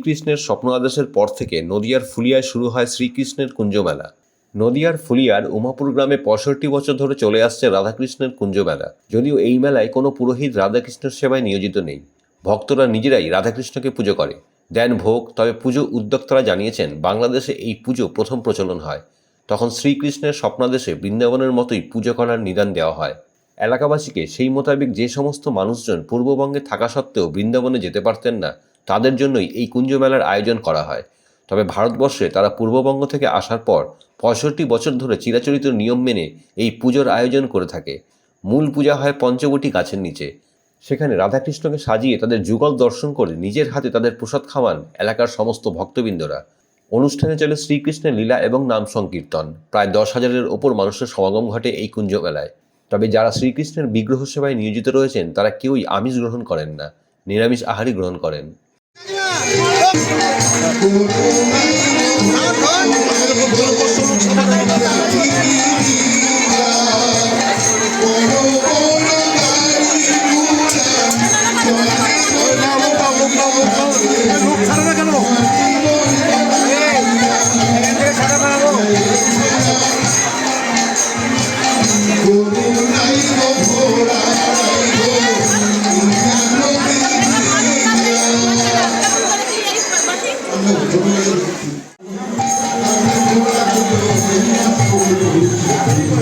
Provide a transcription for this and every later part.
শ্রীকৃষ্ণের স্বপ্ন আদেশের পর থেকে নদিয়ার ফুলিয়ায় শুরু হয় শ্রীকৃষ্ণের কুঞ্জমেলা। নদিয়ার ফুলিয়ার উমাপুর গ্রামে ৬৫ বছর ধরে চলে আসছে রাধাকৃষ্ণের কুঞ্জমেলা। যদিও এই মেলায় কোনো পুরোহিত রাধাকৃষ্ণের সেবায় নিয়োজিত নেই, ভক্তরা নিজেরাই রাধাকৃষ্ণকে পুজো করে, দেন ভোগ। তবে পুজো উদ্যোক্তারা জানিয়েছেন, বাংলাদেশে এই পুজো প্রথম প্রচলন হয়, তখন শ্রীকৃষ্ণের স্বপ্নাদেশে বৃন্দাবনের মতোই পুজো করার নিদান দেওয়া হয়। এলাকাবাসীকে সেই মোতাবেক যে সমস্ত মানুষজন পূর্ববঙ্গে থাকা সত্ত্বেও বৃন্দাবনে যেতে পারতেন না, তাদের জন্যই এই কুঞ্জমেলার আয়োজন করা হয়। তবে ভারতবর্ষে তারা পূর্ববঙ্গ থেকে আসার পর ৬৫ বছর ধরে চিরাচরিত নিয়ম মেনে এই পুজোর আয়োজন করে থাকে। মূল পূজা হয় পঞ্চবটী গাছের নিচে। সেখানে রাধাকৃষ্ণকে সাজিয়ে তাদের যুগল দর্শন করে নিজের হাতে তাদের প্রসাদ খাওয়ান এলাকার সমস্ত ভক্তবৃন্দরা। অনুষ্ঠানে চলে শ্রীকৃষ্ণের লীলা এবং নাম সংকীর্তন। প্রায় ১০,০০০-এর ওপর মানুষের সমাগম ঘটে এই কুঞ্জমেলায়। তবে যারা শ্রীকৃষ্ণের বিগ্রহ সেবায় নিয়োজিত রয়েছেন, তারা কেউই আমিষ গ্রহণ করেন না, নিরামিষ আহারই গ্রহণ করেন।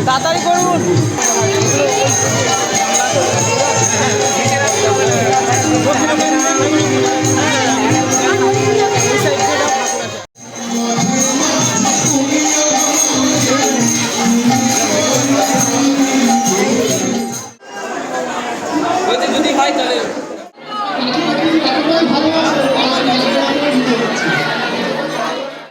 তাড়াতাড়ি করুন। যদি হয় তাহলে